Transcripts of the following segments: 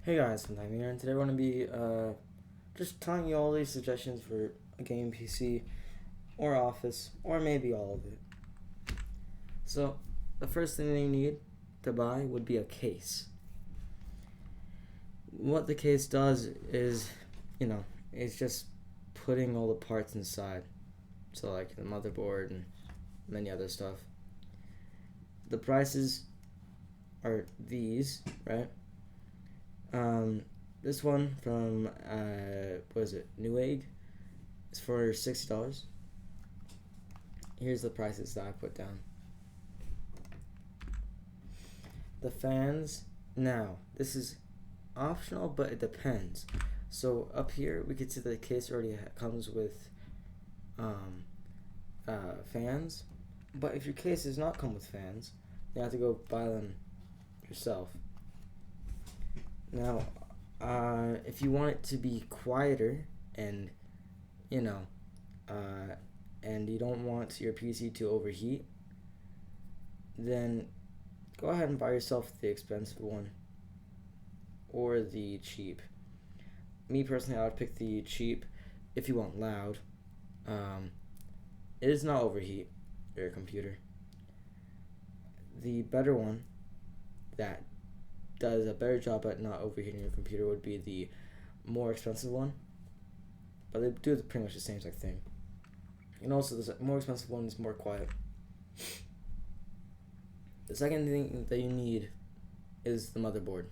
Hey guys, sometime here, and today we're going to be just telling you all these suggestions for a game PC or office, or maybe all of it. So, the first thing that you need to buy would be a case. What the case does is, it's just putting all the parts inside. So, like the motherboard and many other stuff. The prices are these, right? This one from what is it? Newegg is for $60. Here's the prices that I put down. The fans. Now this is optional, but it depends. So up here we can see that the case already comes with fans, but if your case does not come with fans, you have to go buy them yourself. Now, if you want it to be quieter and, and you don't want your PC to overheat, then go ahead and buy yourself the expensive one or the cheap. Me personally, I would pick the cheap if you want loud. It does not overheat your computer. The better one that does a better job at not overheating your computer would be the more expensive one, but they do pretty much the same exact thing. And also, the more expensive one is more quiet. The second thing that you need is the motherboard.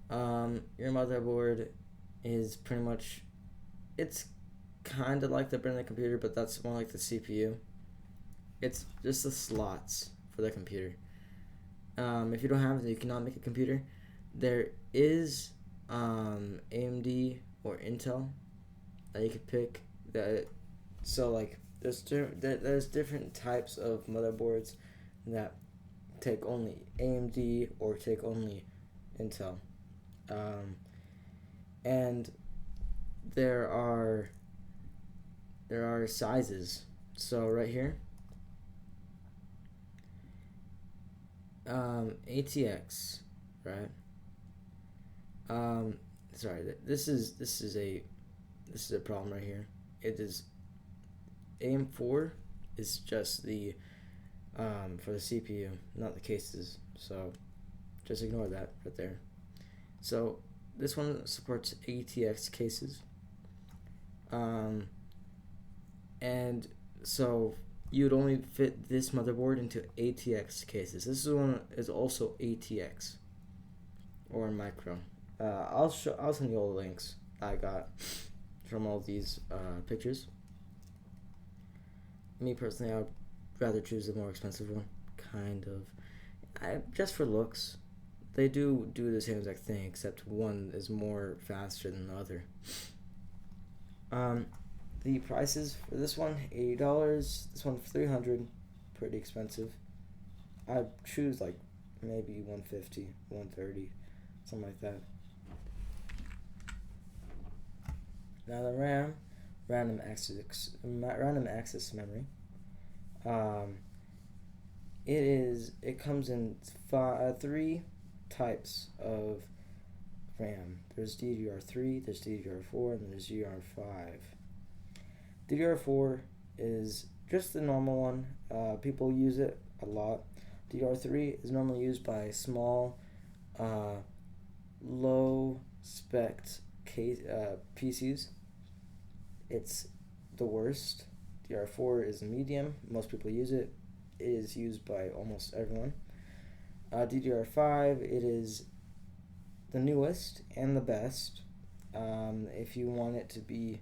Your motherboard is pretty much, it's kind of like the brain of the computer, but that's more like the CPU. It's just the slots for the computer. If you don't have it, you cannot make a computer. There is AMD or Intel that you could pick. There's different types of motherboards that take only AMD or take only Intel, and there are sizes. So right here. ATX, right? Sorry, this is a problem right here. It is AM4 is just the for the CPU, not the cases. So just ignore that right there. So this one supports ATX cases, and so you would only fit this motherboard into ATX cases. This one is also ATX or micro. I'll send you all the links I got from all these pictures. Me personally, I would rather choose the more expensive one, kind of. Just for looks, they do the same exact thing, except one is more faster than the other. The prices for this one, $80. This one, $300. Pretty expensive. I'd choose like maybe $150, $130, something like that. Now the RAM, random access memory. It comes in three types of RAM. There's DDR3, there's DDR4, and there's DDR5. DDR4 is just the normal one. People use it a lot. DDR3 is normally used by small, low spec PCs. It's the worst. DDR4 is medium. Most people use it. It is used by almost everyone. DDR5, it is the newest and the best. If you want it to be,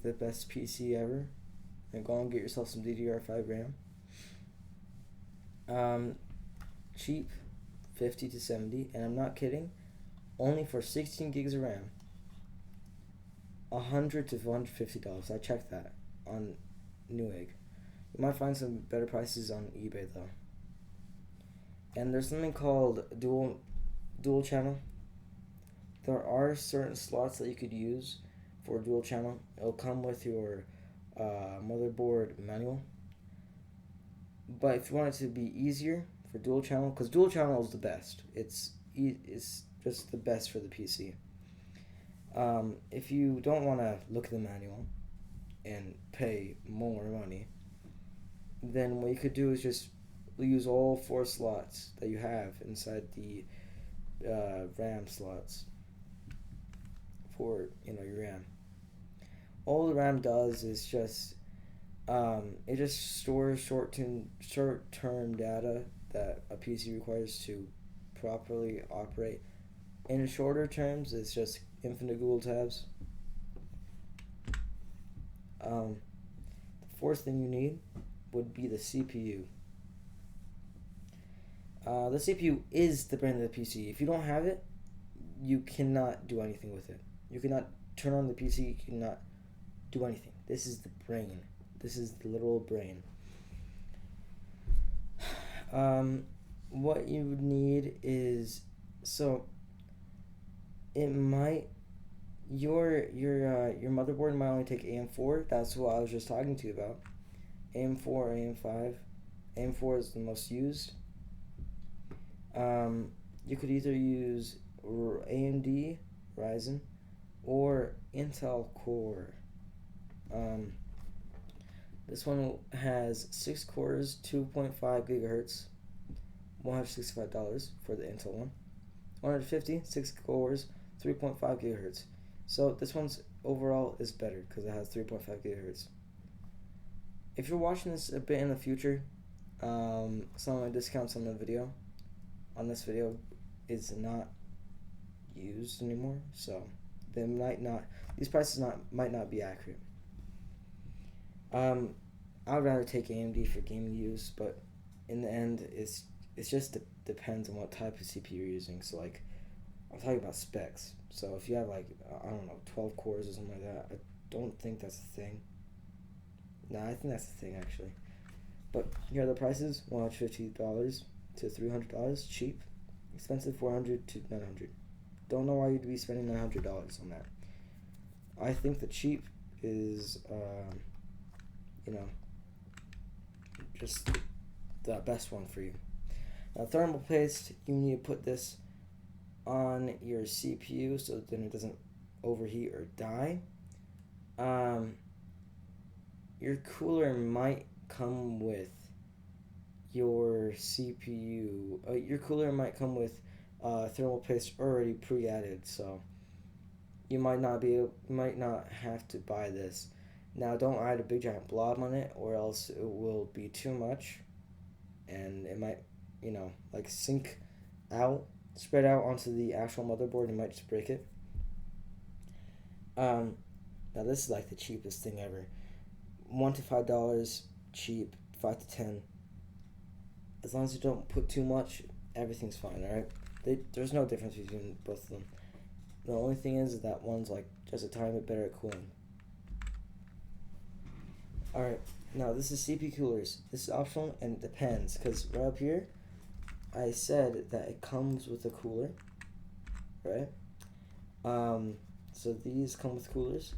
the best PC ever, then go and get yourself some DDR5 RAM. Cheap, 50 to 70, and I'm not kidding. Only for 16 gigs of RAM, $100 to $150. I checked that on Newegg. You might find some better prices on eBay though. And there's something called dual channel. There are certain slots that you could use for dual channel. It'll come with your motherboard manual. But if you want it to be easier for dual channel, because dual channel is the best. It's just the best for the PC. If you don't want to look at the manual and pay more money, then what you could do is just use all 4 slots that you have inside the RAM slots for your RAM. All the RAM does is just it just stores short-term data that a PC requires to properly operate. In shorter terms, it's just infinite Google tabs. The fourth thing you need would be the CPU. The CPU is the brain of the PC. If you don't have it, you cannot do anything with it. You cannot turn on the PC, you cannot do anything. This is the brain. This is the literal brain. What you would need is, it might, your motherboard might only take AM4. That's what I was just talking to you about. AM4 or AM5. AM4 is the most used. You could either use AMD Ryzen or Intel Core. This one has 6 cores, 2.5 gigahertz, $165 for the Intel one. 150, 6 cores, 3.5 gigahertz. So this one's overall is better because it has 3.5 gigahertz. If you're watching this a bit in the future, some of my discounts on this video is not used anymore, so these prices might not be accurate. I would rather take AMD for gaming use, but in the end, it just depends on what type of CPU you're using. So like, I'm talking about specs. So if you have 12 cores or something like that, I don't think that's a thing. No, I think that's a thing actually. But here are the prices: $150 to $300, cheap; expensive, $400 to $900. Don't know why you'd be spending $900 on that. I think the cheap is, just the best one for you. Now, thermal paste, you need to put this on your CPU so then it doesn't overheat or die. Your cooler might come with your CPU. Your cooler might come with thermal paste already pre-added, so you might not have to buy this. Now, don't add a big giant blob on it, or else it will be too much, and it might, sink out, spread out onto the actual motherboard, and might just break it. Now this is like the cheapest thing ever. $1 to $5 cheap, 5 to 10. As long as you don't put too much, everything's fine. All right. There's no difference between both of them. The only thing is that one's just a tiny bit better at cooling. Alright, now this is CPU coolers. This is optional and it depends, because right up here I said that it comes with a cooler, right? So these come with coolers.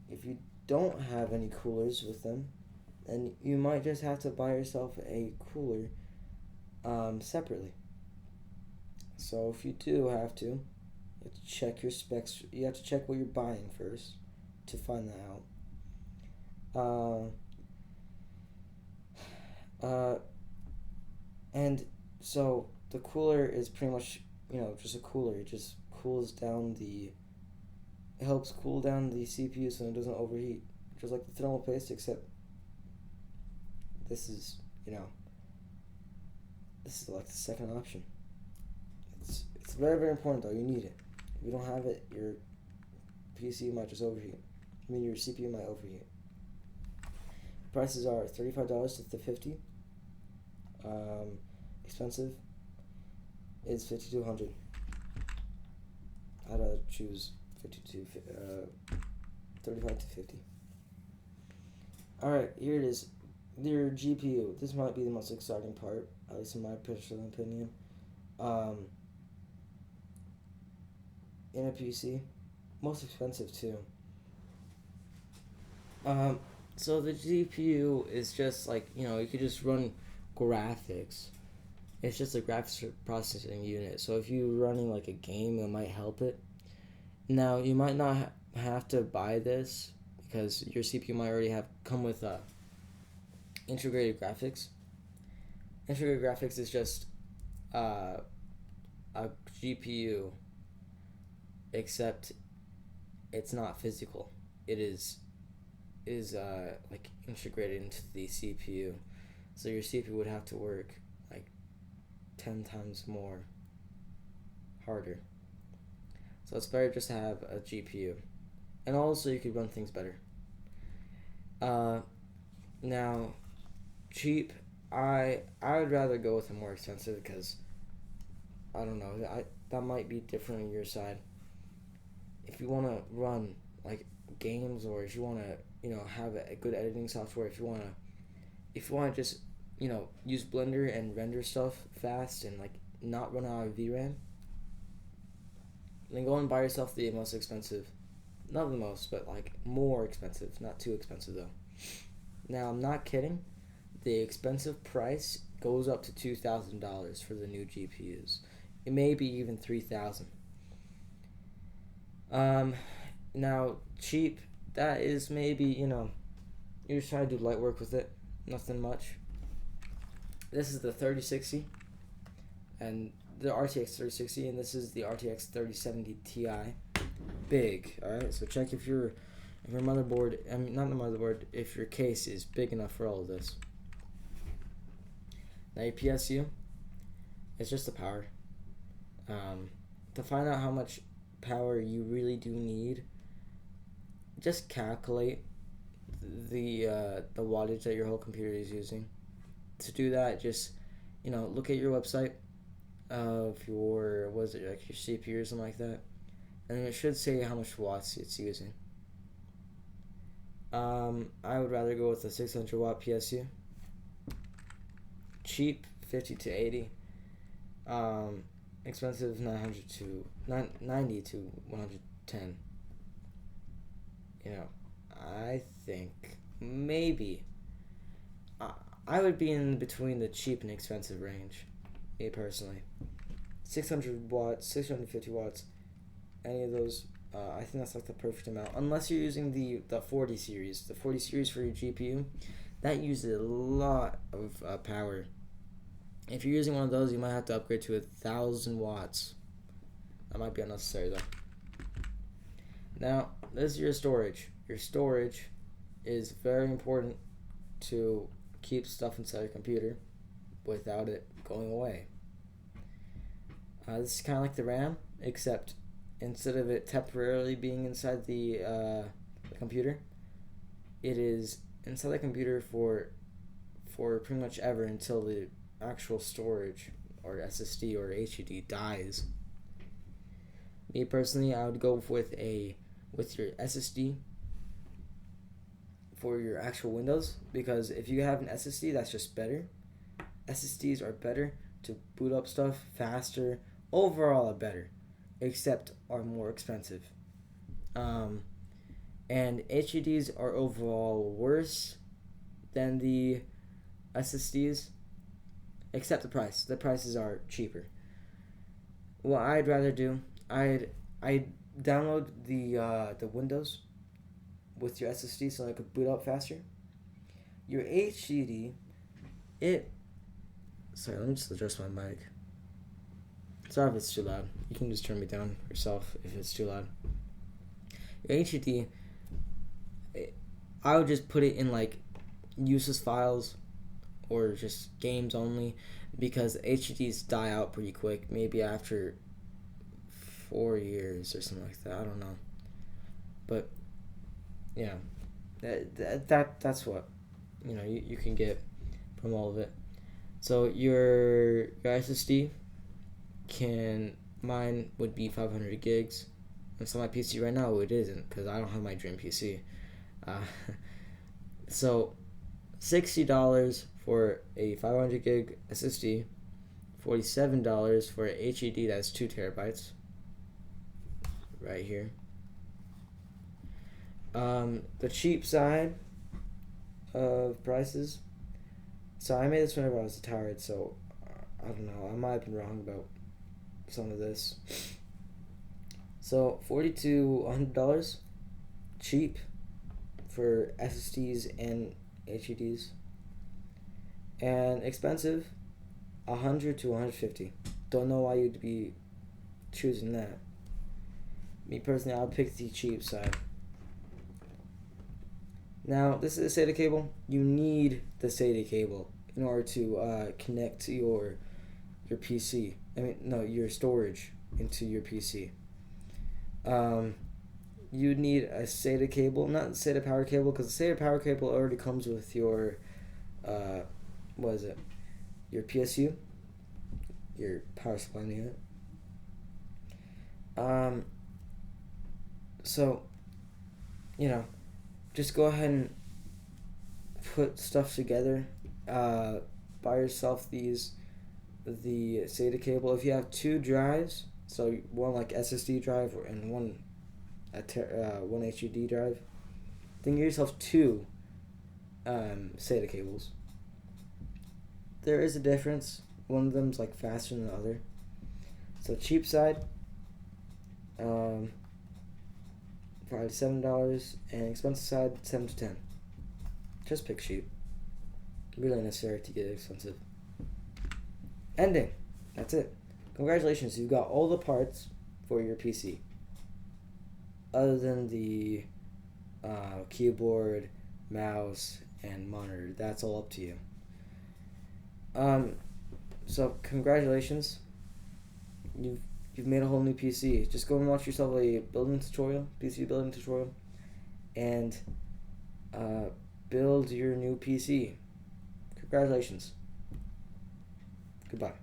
If you don't have any coolers with them, then you might just have to buy yourself a cooler separately. So if you do have to, you have to check your specs. You have to check what you're buying first to find that out. And so the cooler is pretty much, just a cooler. It just it helps cool down the CPU so it doesn't overheat. Just like the thermal paste, except this is like the second option. It's very, very important though. You need it. If you don't have it, your PC might just overheat. Your CPU might overheat. Prices are $35 to $50. Expensive is $5,200. I'd choose 35 to 50. Alright, here it is. Your GPU. This might be the most exciting part, at least in my personal opinion. In a PC, most expensive too. So the GPU is just you could just run graphics It's just a graphics processing unit. So if you're running like a game, it might help it. Now you might not have to buy this because your CPU might already have come with integrated graphics. Integrated graphics is just a GPU, except it's not physical. It is like integrated into the CPU. So your CPU would have to work like 10 times more harder. So it's better just to have a GPU. And also you could run things better. Now, cheap, I would rather go with a more expensive because I don't know, that might be different on your side. If you want to run like games, or if you want to have a good editing software, if you want to just use Blender and render stuff fast and like not run out of VRAM, then go and buy yourself the most expensive, not the most, but like more expensive, not too expensive though. Now I'm not kidding, the expensive price goes up to $2,000 for the new GPUs. It may be even $3,000. Now cheap, that is maybe you just try to do light work with it, nothing much. This is the 3060 and the RTX 3060, and this is the RTX 3070 Ti. Big, all right. So check if your motherboard, I mean not the motherboard, if your case is big enough for all of this. Now your PSU, it's just the power. To find out how much power you really do need, just calculate the wattage that your whole computer is using. To do that, just look at your website of your your CPU or something like that, and it should say how much watts it's using. I would rather go with a 600 watt PSU. Cheap 50 to 80. Expensive 90 to 110. I think maybe I would be in between the cheap and expensive range, me personally. 600 watts, 650 watts, any of those, I think that's like the perfect amount. Unless you're using the 40 series. The 40 series for your GPU, that uses a lot of power. If you're using one of those, you might have to upgrade to 1,000 watts. That might be unnecessary though. Now, this is your storage. Your storage is very important to keep stuff inside your computer without it going away. This is kind of like the RAM, except instead of it temporarily being inside the computer, it is inside the computer for pretty much ever until the actual storage or SSD or HDD dies. Me personally, I would go with your SSD for your actual Windows, because if you have an SSD, that's just better. SSDs are better to boot up stuff faster. Overall, are better, except are more expensive. And HDDs are overall worse than the SSDs, except the price. The prices are cheaper. What I'd rather do, I'd download the Windows with your SSD so I could boot up faster. Your HDD, sorry, let me just adjust my mic. Sorry if it's too loud. You can just turn me down yourself if it's too loud. Your HDD, I would just put it in like useless files or just games only, because HDDs die out pretty quick, maybe after 4 years or something like that. I don't know. But yeah, that's what you can get from all of it. So your SSD mine would be 500 gigs. And so my PC right now it isn't, because I don't have my dream PC. So $60 for a 500 gig SSD, $47 for an HDD that's 2 terabytes. Right here. The cheap side of prices. So I made this whenever I was tired, so I don't know. I might have been wrong about some of this. So $40 to $100, cheap for SSDs and HDDs, and expensive, $100 to $150. Don't know why you'd be choosing that. Me personally, I'll pick the cheap side. Now, this is a SATA cable. You need the SATA cable in order to connect your PC. Your storage into your PC. You need a SATA cable, not SATA power cable, because the SATA power cable already comes with your, your PSU, your power supply unit. So, just go ahead and put stuff together. Buy yourself the SATA cable. If you have 2 drives, so one like SSD drive and one HDD drive, then get yourself 2 SATA cables. There is a difference. One of them's like faster than the other. So cheap side, $5 to $7, and expensive side, $7 to $10. Just pick cheap. Really necessary to get expensive. Ending. That's it. Congratulations, you've got all the parts for your PC. Other than the keyboard, mouse, and monitor. That's all up to you. So congratulations. You've made a whole new PC. Just go and watch yourself a PC building tutorial, and build your new PC. Congratulations. Goodbye.